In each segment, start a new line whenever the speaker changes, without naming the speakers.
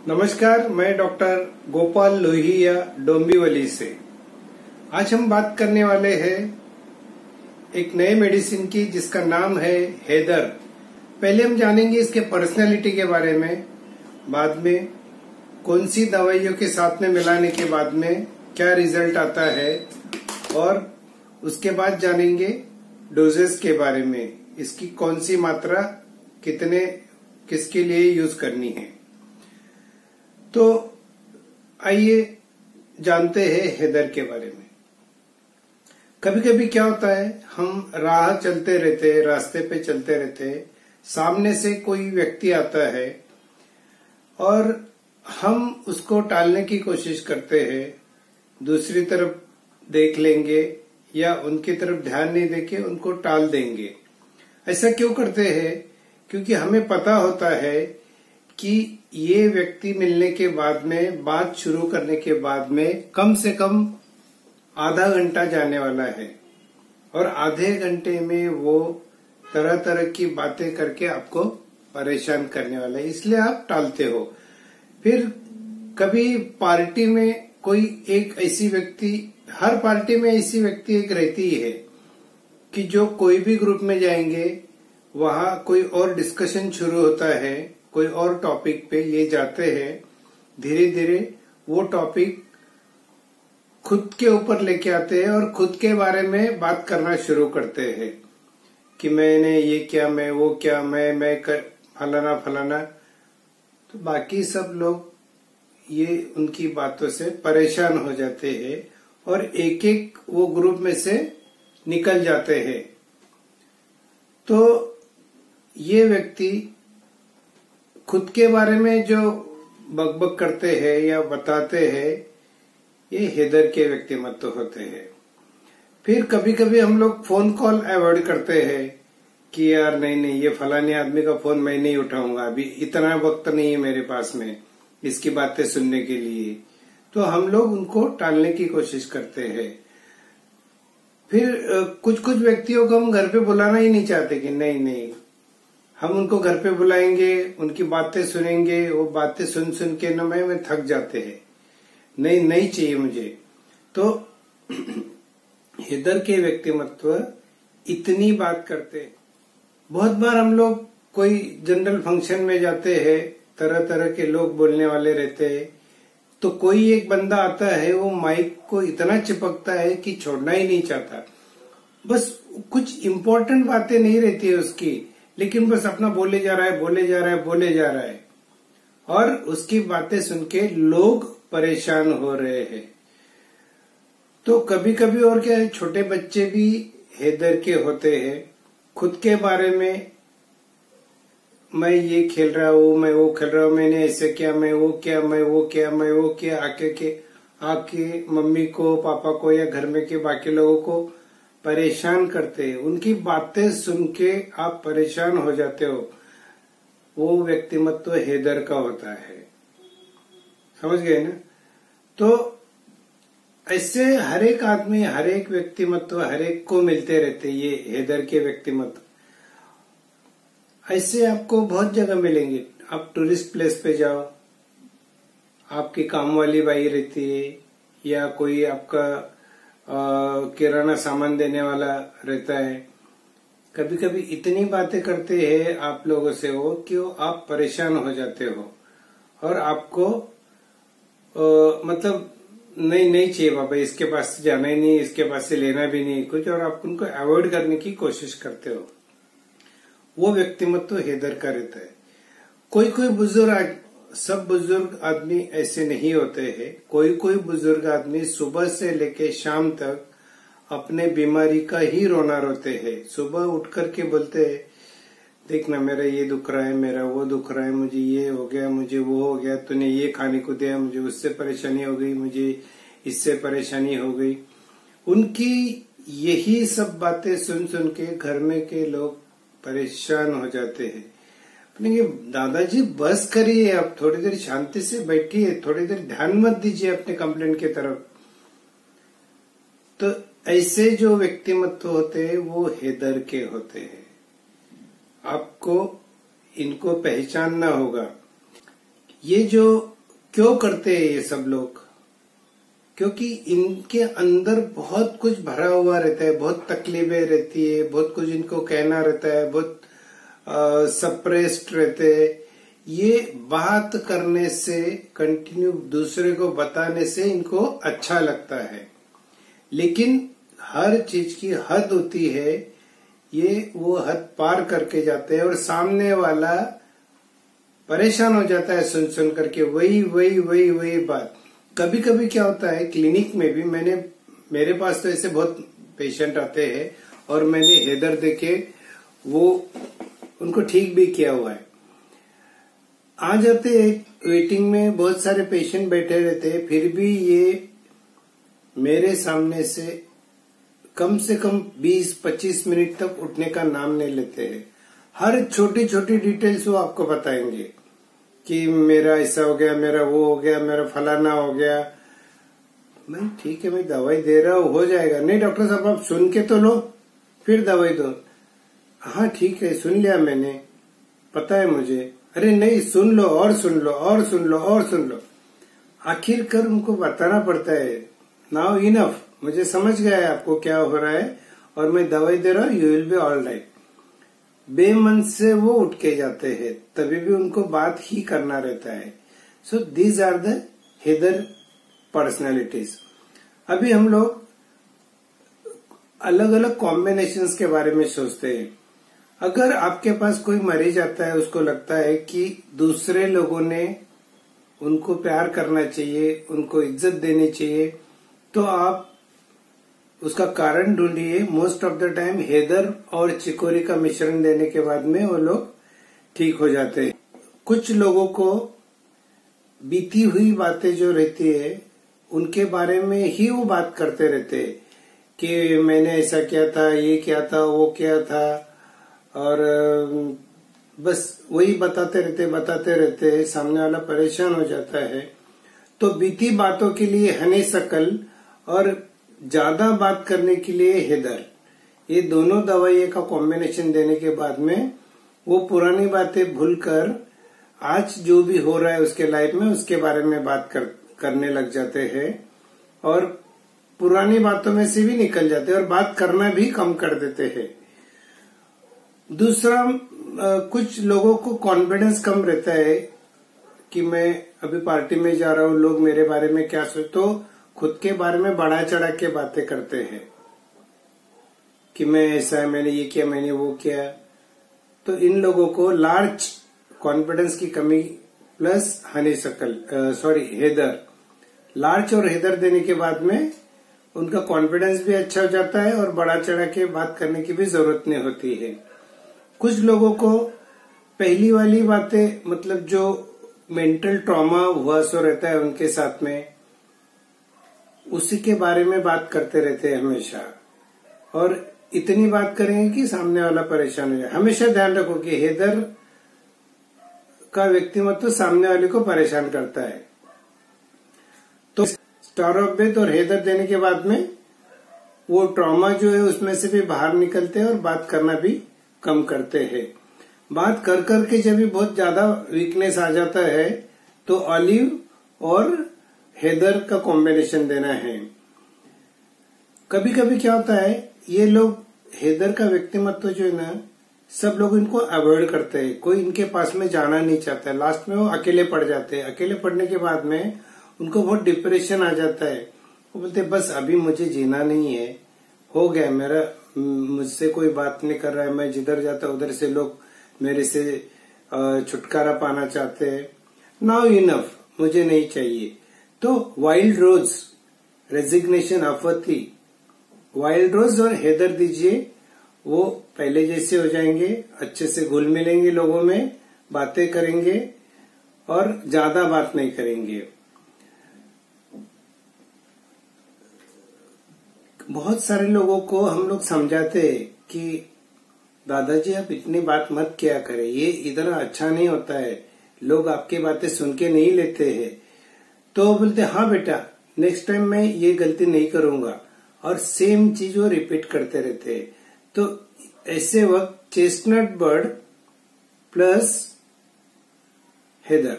नमस्कार, मैं डॉक्टर गोपाल लोहिया डोंबिवली से। आज हम बात करने वाले हैं एक नए मेडिसिन की जिसका नाम है हेदर। पहले हम जानेंगे इसके पर्सनैलिटी के बारे में, बाद में कौन सी दवाइयों के साथ में मिलाने के बाद में क्या रिजल्ट आता है, और उसके बाद जानेंगे डोजेस के बारे में, इसकी कौन सी मात्रा किसके लिए यूज करनी है। तो आइए जानते हैं हेदर के बारे में। कभी कभी क्या होता है, हम राह चलते रहते, रास्ते पे चलते रहते, सामने से कोई व्यक्ति आता है और हम उसको टालने की कोशिश करते हैं, दूसरी तरफ देख लेंगे या उनकी तरफ ध्यान नहीं देके उनको टाल देंगे। ऐसा क्यों करते हैं? क्योंकि हमें पता होता है कि ये व्यक्ति मिलने के बाद में, बात शुरू करने के बाद में कम से कम आधा घंटा जाने वाला है और आधे घंटे में वो तरह तरह की बातें करके आपको परेशान करने वाला है, इसलिए आप टालते हो। फिर कभी पार्टी में कोई एक ऐसी व्यक्ति, हर पार्टी में ऐसी व्यक्ति एक रहती है कि जो कोई भी ग्रुप में जाएंगे वहां कोई और डिस्कशन शुरू होता है, कोई और टॉपिक पे ये जाते हैं, धीरे धीरे वो टॉपिक खुद के ऊपर लेके आते हैं और खुद के बारे में बात करना शुरू करते हैं कि मैंने ये किया, मैं वो किया, मैं फलाना फलाना। तो बाकी सब लोग ये उनकी बातों से परेशान हो जाते हैं और एक एक वो ग्रुप में से निकल जाते हैं। तो ये व्यक्ति खुद के बारे में जो बकबक करते हैं या बताते हैं, ये हेदर के व्यक्तिमत्व होते हैं। फिर कभी कभी हम लोग फोन कॉल अवॉइड करते हैं कि यार नहीं, ये फलाने आदमी का फोन मैं नहीं उठाऊंगा, अभी इतना वक्त नहीं है मेरे पास में इसकी बातें सुनने के लिए। तो हम लोग उनको टालने की कोशिश करते हैं। फिर कुछ व्यक्तियों को हम घर पे बुलाना ही नहीं चाहते कि नहीं, हम उनको घर पे बुलाएंगे, उनकी बातें सुनेंगे, वो बातें सुन सुन के न मैं थक जाते हैं, नहीं चाहिए मुझे। तो हेदर के व्यक्तिमत्व इतनी बात करते। बहुत बार हम लोग कोई जनरल फंक्शन में जाते हैं, तरह तरह के लोग बोलने वाले रहते हैं, तो कोई एक बंदा आता है, वो माइक को इतना चिपकता है कि छोड़ना ही नहीं चाहता। बस कुछ इम्पोर्टेंट बातें नहीं रहती है उसकी, लेकिन बस अपना बोले जा रहा है और उसकी बातें सुन के लोग परेशान हो रहे हैं। तो कभी कभी और क्या है, छोटे बच्चे भी हेदर के होते हैं। खुद के बारे में, मैं ये खेल रहा हूँ, मैं वो खेल रहा हूँ, मैंने ऐसे किया, मैं वो किया, आके मम्मी को, पापा को या घर में के बाकी लोगों को परेशान करते हैं। उनकी बातें सुन के आप परेशान हो जाते हो। वो व्यक्तिमत्व हेदर का होता है, समझ गए ना? तो ऐसे हर एक आदमी, हर एक व्यक्तिमत्व हर एक को मिलते रहते, ये हेदर के व्यक्तिमत्व। ऐसे आपको बहुत जगह मिलेंगे। आप टूरिस्ट प्लेस पे जाओ, आपकी काम वाली बाई रहती है या कोई आपका किराना सामान देने वाला रहता है। कभी कभी इतनी बातें करते हैं आप लोगों से वो कि आप परेशान हो जाते हो और आपको मतलब नहीं चाहिए बाबा, इसके पास से जाना ही नहीं, इसके पास से लेना भी नहीं कुछ, और आप उनको अवॉइड करने की कोशिश करते हो। वो व्यक्तिमत्व हेदर का रहता है। कोई बुजुर्ग, सब बुजुर्ग आदमी ऐसे नहीं होते हैं। कोई बुजुर्ग आदमी सुबह से लेके शाम तक अपने बीमारी का ही रोना रोते हैं। सुबह उठ करके बोलते हैं, देखना मेरा ये दुख रहा है, मेरा वो दुख रहा है, मुझे ये हो गया, मुझे वो हो गया, तूने ये खाने को दिया, मुझे उससे परेशानी हो गई, मुझे इससे परेशानी हो गई। उनकी यही सब बातें सुन सुन के घर में के लोग परेशान हो जाते हैं। दादाजी बस करिए, आप थोड़ी देर शांति से बैठिए, थोड़ी देर ध्यान मत दीजिए अपने कंप्लेंट की तरफ। तो ऐसे जो व्यक्तिमत्व होते हैं वो हेदर के होते हैं। आपको इनको पहचानना होगा। ये जो क्यों करते हैं ये सब लोग? क्योंकि इनके अंदर बहुत कुछ भरा हुआ रहता है, बहुत तकलीफें रहती है, बहुत कुछ इनको कहना रहता है, बहुत सप्रेस्ड रहते हैं। ये बात करने से, कंटिन्यू दूसरे को बताने से इनको अच्छा लगता है, लेकिन हर चीज की हद होती है। ये वो हद पार करके जाते हैं और सामने वाला परेशान हो जाता है सुन सुन करके वही बात। कभी कभी क्या होता है, क्लिनिक में भी मेरे पास तो ऐसे बहुत पेशेंट आते हैं और मैंने हैदर देके वो उनको ठीक भी किया हुआ है। आ जाते हैं वेटिंग में, बहुत सारे पेशेंट बैठे रहते हैं, फिर भी ये मेरे सामने से कम 20-25 मिनट तक उठने का नाम नहीं लेते हैं। हर छोटी छोटी डिटेल्स वो आपको बताएंगे कि मेरा ऐसा हो गया, मेरा वो हो गया, मेरा फलाना हो गया। मैं ठीक है, मैं दवाई दे रहा हूँ, हो जाएगा। नहीं डॉक्टर साहब आप सुन के तो लो, फिर दवाई दो। हाँ ठीक है, सुन लिया मैंने, पता है मुझे। अरे नहीं, सुन लो और सुन लो और सुन लो और सुन लो। आखिरकार उनको बताना पड़ता है, नाउ इनफ, मुझे समझ गया है आपको क्या हो रहा है और मैं दवाई दे रहा हूँ, you will be all right. बेमन से वो उठ के जाते हैं, तभी भी उनको बात ही करना रहता है। So these are the hater personalities. अभी हम लोग अलग अलग कॉम्बिनेशंस के बारे में सोचते हैं। अगर आपके पास कोई मरीज आता है, उसको लगता है कि दूसरे लोगों ने उनको प्यार करना चाहिए, उनको इज्जत देनी चाहिए, तो आप उसका कारण ढूंढिए। Most of the time hater और चिकोरी का मिश्रण देने के बाद में वो लोग ठीक हो जाते हैं। कुछ लोगों को बीती हुई बातें जो रहती है उनके बारे में ही वो बात करते रहते हैं कि मैंने ऐसा किया था, ये किया था, वो किया था, और बस वही बताते रहते सामने वाला परेशान हो जाता है। तो बीती बातों के लिए हनीशक्ल और ज्यादा बात करने के लिए हैदर, ये दोनों दवाइयों का कॉम्बिनेशन देने के बाद में वो पुरानी बातें भूलकर आज जो भी हो रहा है उसके लाइफ में उसके बारे में बात करने लग जाते हैं और पुरानी बातों में से भी निकल जाते हैं और बात करना भी कम कर देते हैं। दूसरा, कुछ लोगों को कॉन्फिडेंस कम रहता है कि मैं अभी पार्टी में जा रहा हूँ, लोग मेरे बारे में क्या सोच, तो खुद के बारे में बढ़ा चढ़ा के बातें करते हैं कि मैं ऐसा है, मैंने ये किया, मैंने वो किया। तो इन लोगों को लार्ज कॉन्फिडेंस की कमी प्लस हैदर, लार्ज और हैदर देने के बाद में उनका कॉन्फिडेंस भी अच्छा हो जाता है और बढ़ा चढ़ा के बात करने की भी जरूरत नहीं होती है। कुछ लोगों को पहली वाली बातें, मतलब जो मेंटल ट्रॉमा हुआ सो रहता है उनके साथ में, उसी के बारे में बात करते रहते हैं हमेशा, और इतनी बात करेंगे कि सामने वाला परेशान हो जाए। हमेशा ध्यान रखो कि हैदर का व्यक्तिमत्व सामने वाले को परेशान करता है। तो स्टार ऑफ डेथ और हैदर देने के बाद में वो ट्रॉमा जो है उसमें से भी बाहर निकलते हैं और बात करना भी कम करते हैं। बात कर करके जब भी बहुत ज्यादा वीकनेस आ जाता है तो ऑलिव और हैदर का कॉम्बिनेशन देना है। कभी कभी क्या होता है, ये लोग हैदर का व्यक्तिमत्व जो है ना, सब लोग इनको अवॉइड करते हैं, कोई इनके पास में जाना नहीं चाहता है। लास्ट में वो अकेले पड़ जाते हैं। अकेले पड़ने के बाद में उनको बहुत डिप्रेशन आ जाता है। वो बोलते बस अभी मुझे जीना नहीं है, हो गया मेरा, मुझसे कोई बात नहीं कर रहा है, मैं जिधर जाता उधर से लोग मेरे से छुटकारा पाना चाहते हैं, नाउ इनफ, मुझे नहीं चाहिए। तो वाइल्ड रोज, रेजिग्नेशन, अपत्ति, वाइल्ड रोज और हैदर दीजिए, वो पहले जैसे हो जाएंगे, अच्छे से घुल मिलेंगे, लोगों में बातें करेंगे और ज्यादा बात नहीं करेंगे। बहुत सारे लोगों को हम लोग समझाते हैं कि दादाजी आप इतनी बात मत किया करें, ये इतना अच्छा नहीं होता है, लोग आपकी बातें सुन के नहीं लेते हैं। तो बोलते हाँ बेटा, नेक्स्ट टाइम मैं ये गलती नहीं करूंगा, और सेम चीज वो रिपीट करते रहते हैं। तो ऐसे वक्त चेस्टनट बर्ड प्लस हैदर,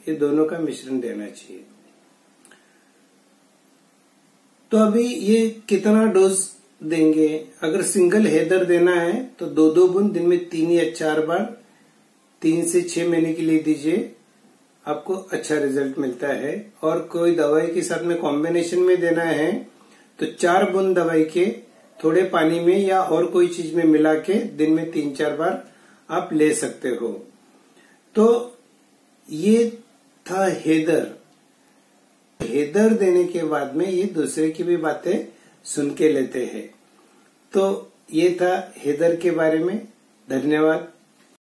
ये दोनों का मिश्रण देना चाहिए। तो अभी ये कितना डोज देंगे? अगर सिंगल हेदर देना है तो 2-2 बूंद दिन में 3 या 4 बार 3 से 6 महीने के लिए दीजिए, आपको अच्छा रिजल्ट मिलता है। और कोई दवाई के साथ में कॉम्बिनेशन में देना है तो 4 बूंद दवाई के थोड़े पानी में या और कोई चीज में मिला के दिन में 3-4 बार आप ले सकते हो। तो ये था हेदर। हेदर देने के बाद में ये दूसरे की भी बातें सुन के लेते हैं। तो ये था हेदर के बारे में। धन्यवाद।